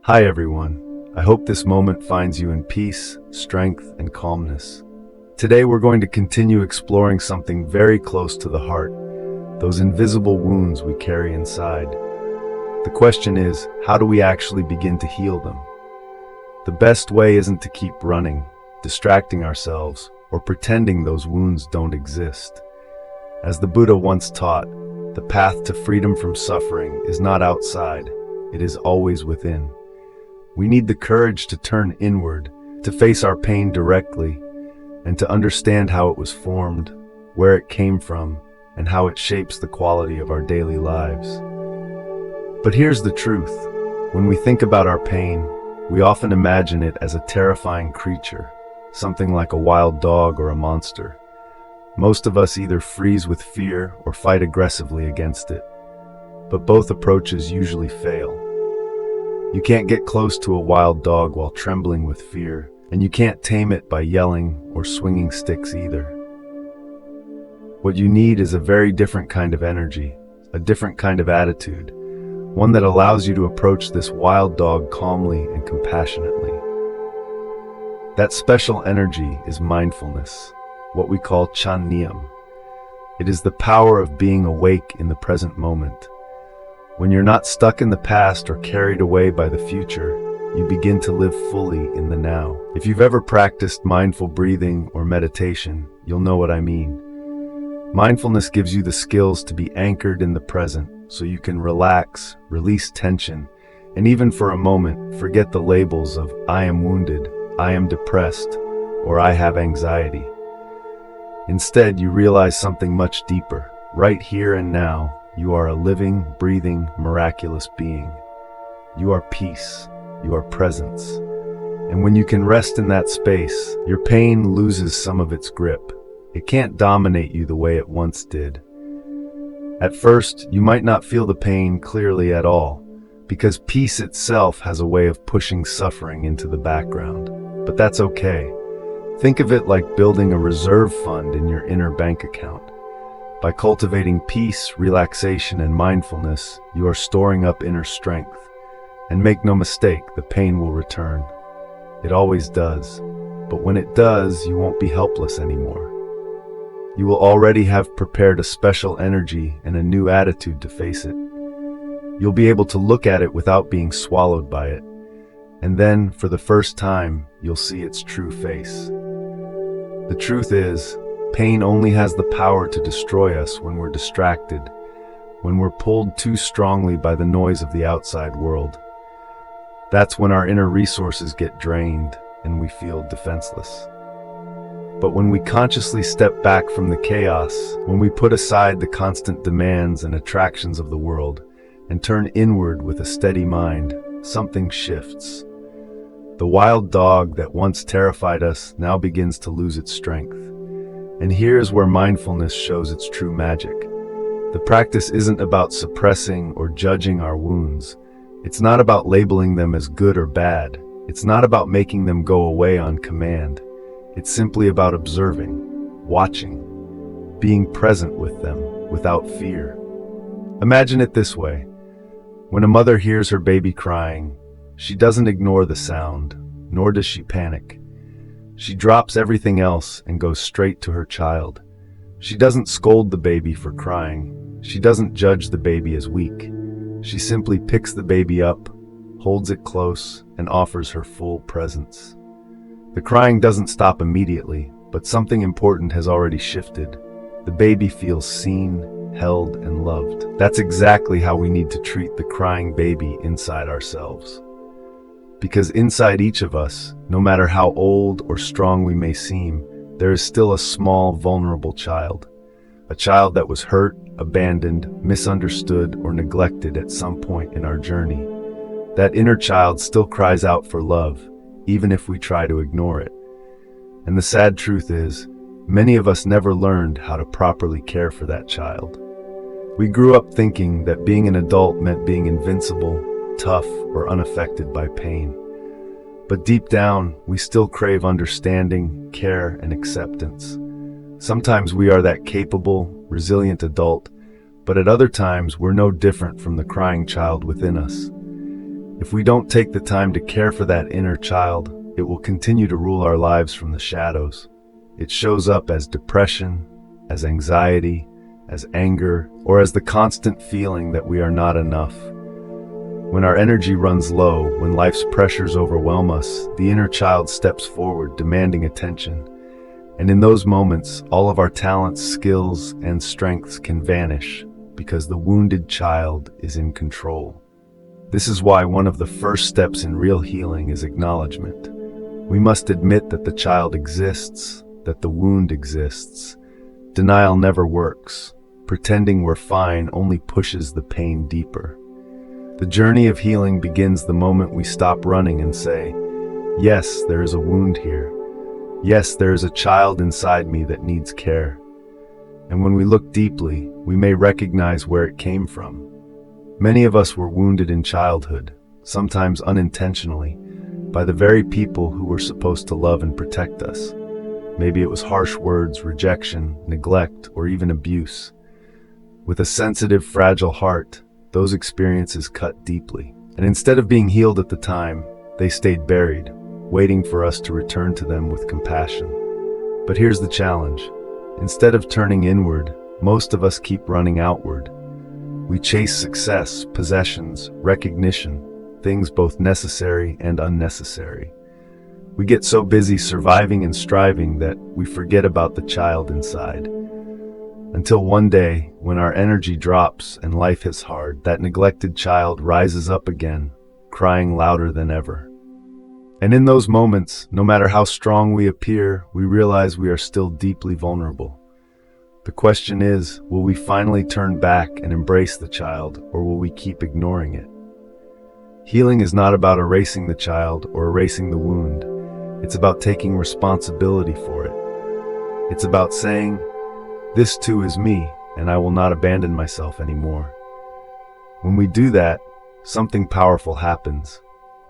Hi everyone. I hope this moment finds you in peace, strength, and calmness. Today we're going to continue exploring something very close to the heart, those invisible wounds we carry inside. The question is, how do we actually begin to heal them? The best way isn't to keep running, distracting ourselves, or pretending those wounds don't exist. As the Buddha once taught, the path to freedom from suffering is not outside, it is always within. We need the courage to turn inward, to face our pain directly, and to understand how it was formed, where it came from, and how it shapes the quality of our daily lives. But here's the truth. When we think about our pain, we often imagine it as a terrifying creature, something like a wild dog or a monster. Most of us either freeze with fear or fight aggressively against it. But both approaches usually fail. You can't get close to a wild dog while trembling with fear, and you can't tame it by yelling or swinging sticks either. What you need is a very different kind of energy, a different kind of attitude, one that allows you to approach this wild dog calmly and compassionately. That special energy is mindfulness, what we call Chan Niyam. It is the power of being awake in the present moment. When you're not stuck in the past or carried away by the future, you begin to live fully in the now. If you've ever practiced mindful breathing or meditation, you'll know what I mean. Mindfulness gives you the skills to be anchored in the present, so you can relax, release tension, and even for a moment, forget the labels of I am wounded, I am depressed, or I have anxiety. Instead, you realize something much deeper. Right here and now, you are a living, breathing, miraculous being. You are peace. You are presence. And when you can rest in that space, your pain loses some of its grip. It can't dominate you the way it once did. At first, you might not feel the pain clearly at all, because peace itself has a way of pushing suffering into the background. But that's okay. Think of it like building a reserve fund in your inner bank account. By cultivating peace, relaxation, and mindfulness, you are storing up inner strength. And make no mistake, the pain will return. It always does. But when it does, you won't be helpless anymore. You will already have prepared a special energy and a new attitude to face it. You'll be able to look at it without being swallowed by it. And then, for the first time, you'll see its true face. The truth is, pain only has the power to destroy us when we're distracted, when we're pulled too strongly by the noise of the outside world. That's when our inner resources get drained and we feel defenseless. But when we consciously step back from the chaos, when we put aside the constant demands and attractions of the world and turn inward with a steady mind, something shifts. The wild dog that once terrified us now begins to lose its strength. And here's where mindfulness shows its true magic. The practice isn't about suppressing or judging our wounds. It's not about labeling them as good or bad. It's not about making them go away on command. It's simply about observing, watching, being present with them without fear. Imagine it this way. When a mother hears her baby crying, she doesn't ignore the sound, nor does she panic. She drops everything else and goes straight to her child. She doesn't scold the baby for crying. She doesn't judge the baby as weak. She simply picks the baby up, holds it close, and offers her full presence. The crying doesn't stop immediately, but something important has already shifted. The baby feels seen, held, and loved. That's exactly how we need to treat the crying baby inside ourselves. Because inside each of us, no matter how old or strong we may seem, there is still a small, vulnerable child. A child that was hurt, abandoned, misunderstood, or neglected at some point in our journey. That inner child still cries out for love, even if we try to ignore it. And the sad truth is, many of us never learned how to properly care for that child. We grew up thinking that being an adult meant being invincible, tough, or unaffected by pain. But deep down, we still crave understanding, care, and acceptance. Sometimes we are that capable, resilient adult, but at other times we're no different from the crying child within us. If we don't take the time to care for that inner child, it will continue to rule our lives from the shadows. It shows up as depression, as anxiety, as anger, or as the constant feeling that we are not enough. When our energy runs low, when life's pressures overwhelm us, the inner child steps forward, demanding attention. And in those moments, all of our talents, skills, and strengths can vanish because the wounded child is in control. This is why one of the first steps in real healing is acknowledgement. We must admit that the child exists, that the wound exists. Denial never works. Pretending we're fine only pushes the pain deeper. The journey of healing begins the moment we stop running and say, yes, there is a wound here. Yes, there is a child inside me that needs care. And when we look deeply, we may recognize where it came from. Many of us were wounded in childhood, sometimes unintentionally, by the very people who were supposed to love and protect us. Maybe it was harsh words, rejection, neglect, or even abuse. With a sensitive, fragile heart, those experiences cut deeply. And instead of being healed at the time, they stayed buried, waiting for us to return to them with compassion. But here's the challenge. Instead of turning inward, most of us keep running outward. We chase success, possessions, recognition, things both necessary and unnecessary. We get so busy surviving and striving that we forget about the child inside. Until one day, when our energy drops and life hits hard, that neglected child rises up again, crying louder than ever. And in those moments, no matter how strong we appear, we realize we are still deeply vulnerable. The question is, will we finally turn back and embrace the child, or will we keep ignoring it? Healing is not about erasing the child or erasing the wound. It's about taking responsibility for it. It's about saying, this too is me, and I will not abandon myself anymore. When we do that, something powerful happens.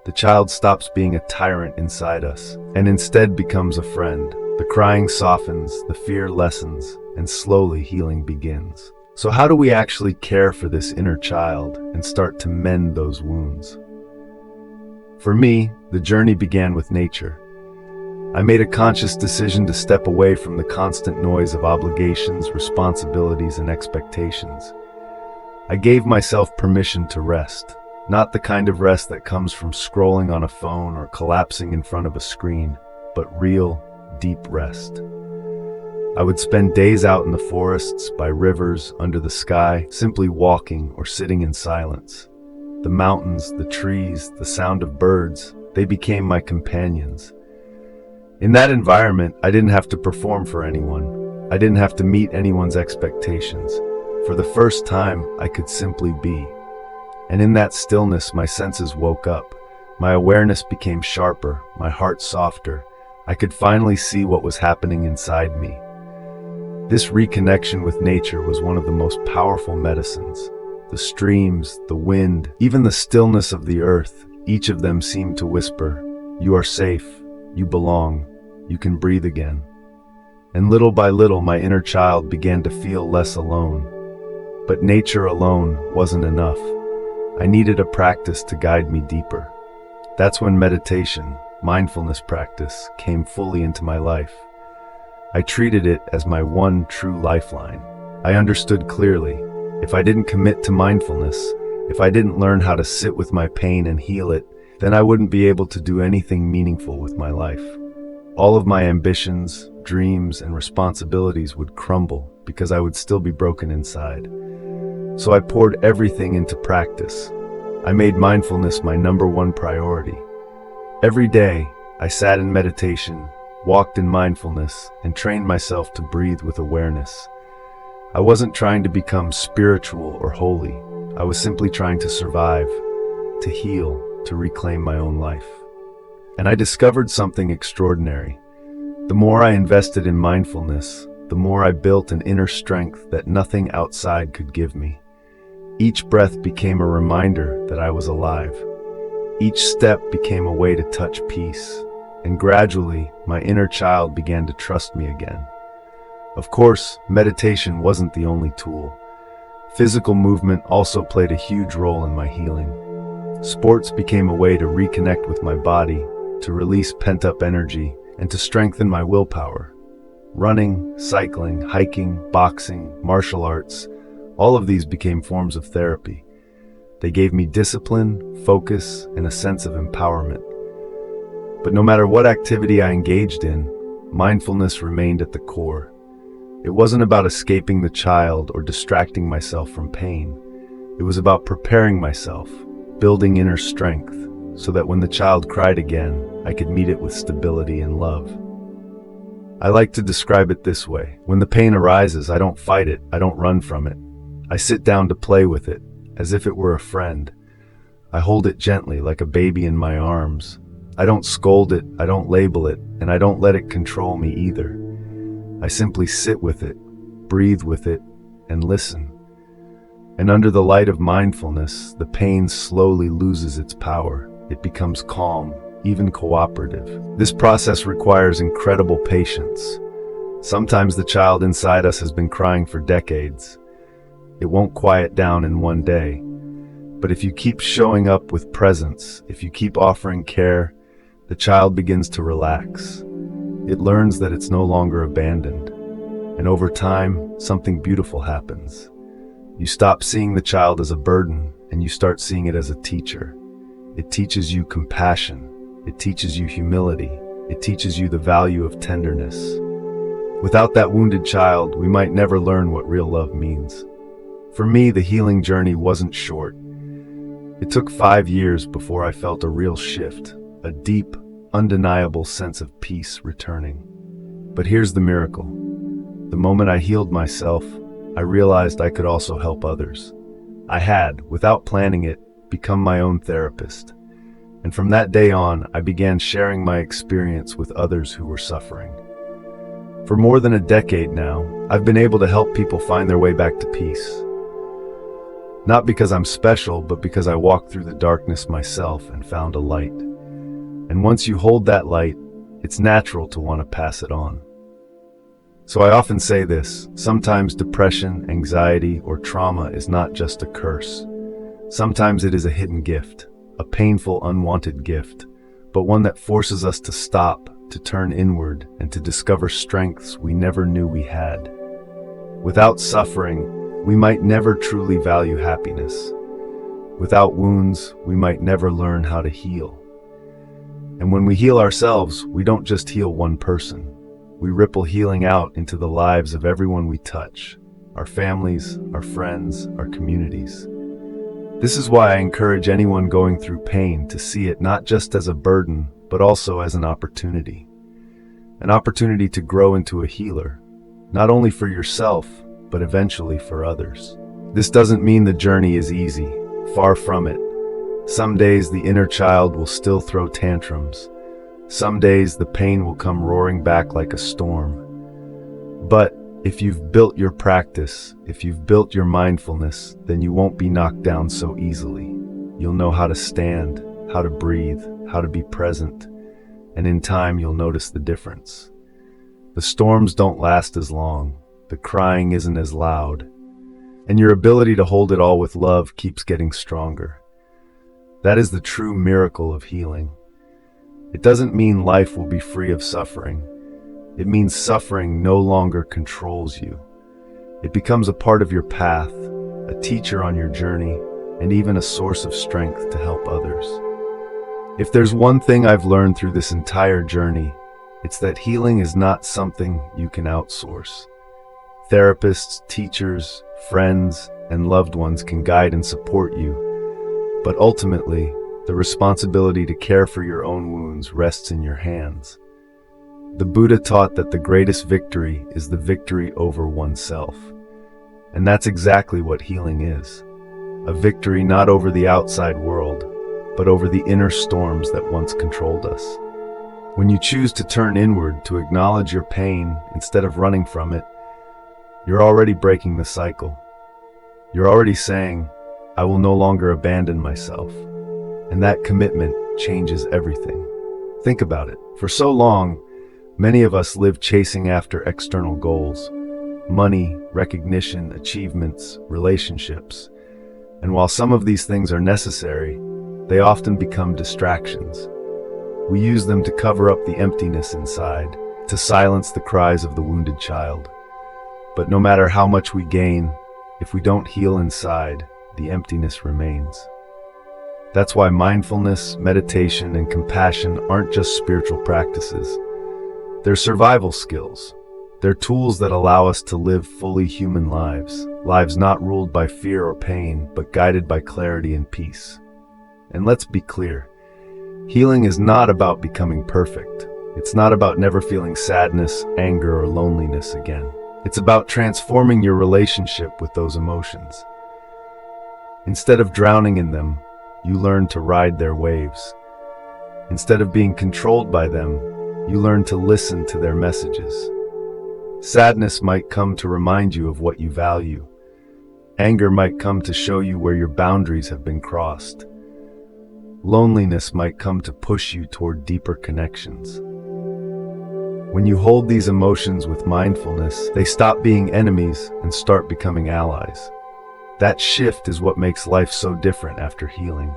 The child stops being a tyrant inside us, and instead becomes a friend. The crying softens, the fear lessens, and slowly healing begins. So how do we actually care for this inner child and start to mend those wounds? For me, the journey began with nature. I made a conscious decision to step away from the constant noise of obligations, responsibilities, and expectations. I gave myself permission to rest, not the kind of rest that comes from scrolling on a phone or collapsing in front of a screen, but real, deep rest. I would spend days out in the forests, by rivers, under the sky, simply walking or sitting in silence. The mountains, the trees, the sound of birds, they became my companions. In that environment, I didn't have to perform for anyone. I didn't have to meet anyone's expectations. For the first time, I could simply be. And in that stillness, my senses woke up. My awareness became sharper, my heart softer. I could finally see what was happening inside me. This reconnection with nature was one of the most powerful medicines. The streams, the wind, even the stillness of the earth, each of them seemed to whisper, "You are safe. You belong. You can breathe again." And little by little, my inner child began to feel less alone. But nature alone wasn't enough. I needed a practice to guide me deeper. That's when meditation, mindfulness practice, came fully into my life. I treated it as my one true lifeline. I understood clearly, if I didn't commit to mindfulness, if I didn't learn how to sit with my pain and heal it, then I wouldn't be able to do anything meaningful with my life. All of my ambitions, dreams, and responsibilities would crumble because I would still be broken inside. So I poured everything into practice. I made mindfulness my #1 priority. Every day, I sat in meditation, walked in mindfulness, and trained myself to breathe with awareness. I wasn't trying to become spiritual or holy. I was simply trying to survive, to heal, to reclaim my own life. And I discovered something extraordinary. The more I invested in mindfulness, the more I built an inner strength that nothing outside could give me. Each breath became a reminder that I was alive. Each step became a way to touch peace, and gradually, my inner child began to trust me again. Of course, meditation wasn't the only tool. Physical movement also played a huge role in my healing. Sports became a way to reconnect with my body, to release pent-up energy, and to strengthen my willpower. Running, cycling, hiking, boxing, martial arts, all of these became forms of therapy. They gave me discipline, focus, and a sense of empowerment. But no matter what activity I engaged in, mindfulness remained at the core. It wasn't about escaping the child or distracting myself from pain. It was about preparing myself, building inner strength, so that when the child cried again, I could meet it with stability and love. I like to describe it this way. When the pain arises, I don't fight it, I don't run from it. I sit down to play with it, as if it were a friend. I hold it gently, like a baby in my arms. I don't scold it, I don't label it, and I don't let it control me either. I simply sit with it, breathe with it, and listen. And under the light of mindfulness, the pain slowly loses its power. It becomes calm, even cooperative. This process requires incredible patience. Sometimes the child inside us has been crying for decades. It won't quiet down in one day. But if you keep showing up with presence, if you keep offering care, the child begins to relax. It learns that it's no longer abandoned. And over time, something beautiful happens. You stop seeing the child as a burden, and you start seeing it as a teacher. It teaches you compassion. It teaches you humility. It teaches you the value of tenderness. Without that wounded child, we might never learn what real love means. For me, the healing journey wasn't short. It took 5 years before I felt a real shift, a deep, undeniable sense of peace returning. But here's the miracle. The moment I healed myself, I realized I could also help others. I had, without planning it, become my own therapist. And from that day on, I began sharing my experience with others who were suffering. For more than a decade now, I've been able to help people find their way back to peace. Not because I'm special, but because I walked through the darkness myself and found a light. And once you hold that light, it's natural to want to pass it on. So I often say this, sometimes depression, anxiety, or trauma is not just a curse. Sometimes it is a hidden gift, a painful, unwanted gift, but one that forces us to stop, to turn inward, and to discover strengths we never knew we had. Without suffering, we might never truly value happiness. Without wounds, we might never learn how to heal. And when we heal ourselves, we don't just heal one person. We ripple healing out into the lives of everyone we touch, our families, our friends, our communities. This is why I encourage anyone going through pain to see it not just as a burden, but also as an opportunity. An opportunity to grow into a healer, not only for yourself, but eventually for others. This doesn't mean the journey is easy, far from it. Some days the inner child will still throw tantrums. Some days the pain will come roaring back like a storm. But if you've built your practice, if you've built your mindfulness, then you won't be knocked down so easily. You'll know how to stand, how to breathe, how to be present, and in time you'll notice the difference. The storms don't last as long, the crying isn't as loud, and your ability to hold it all with love keeps getting stronger. That is the true miracle of healing. It doesn't mean life will be free of suffering. It means suffering no longer controls you. It becomes a part of your path, a teacher on your journey, and even a source of strength to help others. If there's one thing I've learned through this entire journey, it's that healing is not something you can outsource. Therapists, teachers, friends, and loved ones can guide and support you. But ultimately, the responsibility to care for your own wounds rests in your hands. The Buddha taught that the greatest victory is the victory over oneself. And that's exactly what healing is. A victory not over the outside world, but over the inner storms that once controlled us. When you choose to turn inward, to acknowledge your pain instead of running from it, you're already breaking the cycle. You're already saying, I will no longer abandon myself. And that commitment changes everything. Think about it. For so long, many of us live chasing after external goals. Money, recognition, achievements, relationships. And while some of these things are necessary, they often become distractions. We use them to cover up the emptiness inside, to silence the cries of the wounded child. But no matter how much we gain, if we don't heal inside, the emptiness remains. That's why mindfulness, meditation, and compassion aren't just spiritual practices. They're survival skills. They're tools that allow us to live fully human lives, lives not ruled by fear or pain, but guided by clarity and peace. And let's be clear, healing is not about becoming perfect. It's not about never feeling sadness, anger, or loneliness again. It's about transforming your relationship with those emotions. Instead of drowning in them, you learn to ride their waves. Instead of being controlled by them, you learn to listen to their messages. Sadness might come to remind you of what you value. Anger might come to show you where your boundaries have been crossed. Loneliness might come to push you toward deeper connections. When you hold these emotions with mindfulness, they stop being enemies and start becoming allies. That shift is what makes life so different after healing.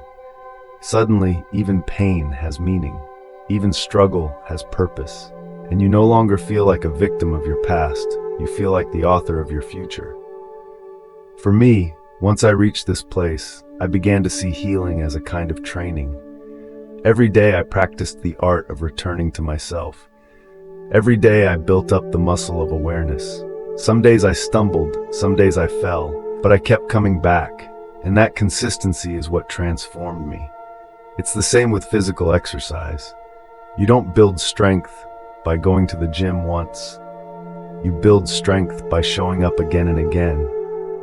Suddenly, even pain has meaning. Even struggle has purpose. And you no longer feel like a victim of your past. You feel like the author of your future. For me, once I reached this place, I began to see healing as a kind of training. Every day I practiced the art of returning to myself. Every day I built up the muscle of awareness. Some days I stumbled, some days I fell, but I kept coming back, and that consistency is what transformed me. It's the same with physical exercise. You don't build strength by going to the gym once. You build strength by showing up again and again,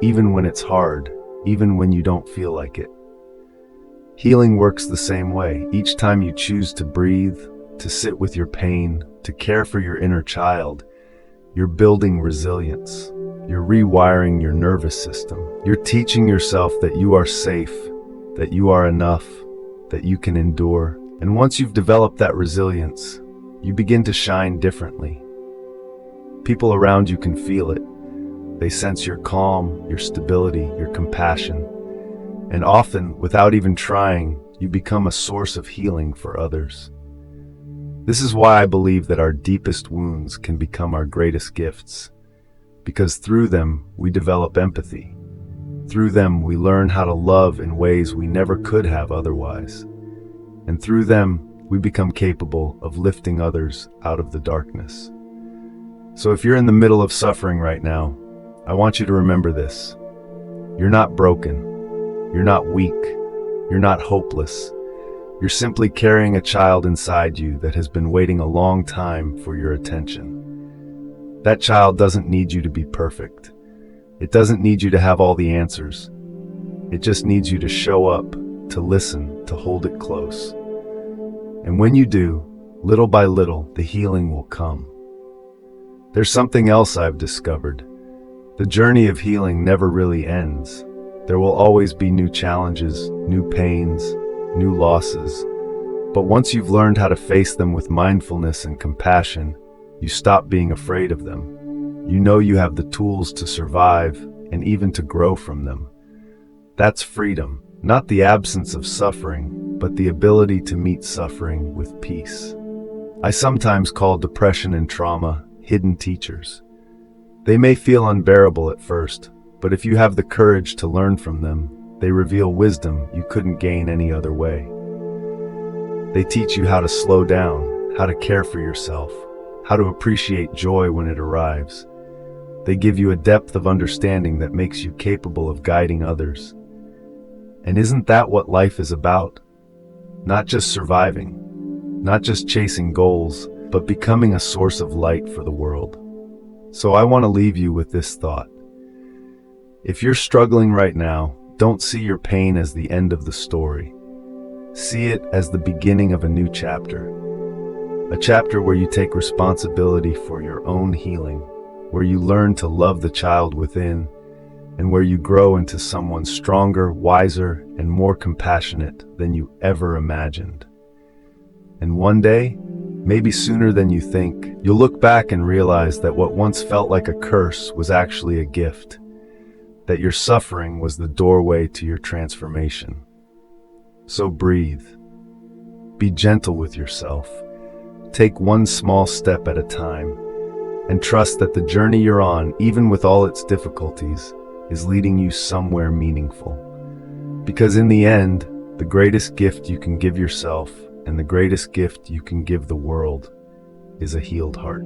even when it's hard, even when you don't feel like it. Healing works the same way. Each time you choose to breathe, to sit with your pain, to care for your inner child, you're building resilience. You're rewiring your nervous system. You're teaching yourself that you are safe, that you are enough, that you can endure. And once you've developed that resilience, you begin to shine differently. People around you can feel it. They sense your calm, your stability, your compassion. And often, without even trying, you become a source of healing for others. This is why I believe that our deepest wounds can become our greatest gifts. Because through them, we develop empathy. Through them, we learn how to love in ways we never could have otherwise. And through them, we become capable of lifting others out of the darkness. So if you're in the middle of suffering right now, I want you to remember this. You're not broken. You're not weak. You're not hopeless. You're simply carrying a child inside you that has been waiting a long time for your attention. That child doesn't need you to be perfect. It doesn't need you to have all the answers. It just needs you to show up, to listen, to hold it close. And when you do, little by little, the healing will come. There's something else I've discovered. The journey of healing never really ends. There will always be new challenges, new pains, new losses. But once you've learned how to face them with mindfulness and compassion, you stop being afraid of them. You know you have the tools to survive and even to grow from them. That's freedom, not the absence of suffering, but the ability to meet suffering with peace. I sometimes call depression and trauma hidden teachers. They may feel unbearable at first, but if you have the courage to learn from them, they reveal wisdom you couldn't gain any other way. They teach you how to slow down, how to care for yourself, how to appreciate joy when it arrives. They give you a depth of understanding that makes you capable of guiding others. And isn't that what life is about? Not just surviving, not just chasing goals, but becoming a source of light for the world. So I want to leave you with this thought. If you're struggling right now, don't see your pain as the end of the story. See it as the beginning of a new chapter. A chapter where you take responsibility for your own healing, where you learn to love the child within, and where you grow into someone stronger, wiser, and more compassionate than you ever imagined. And one day, maybe sooner than you think, you'll look back and realize that what once felt like a curse was actually a gift, that your suffering was the doorway to your transformation. So breathe. Be gentle with yourself. Take one small step at a time, and trust that the journey you're on, even with all its difficulties, is leading you somewhere meaningful. Because in the end, the greatest gift you can give yourself and the greatest gift you can give the world is a healed heart.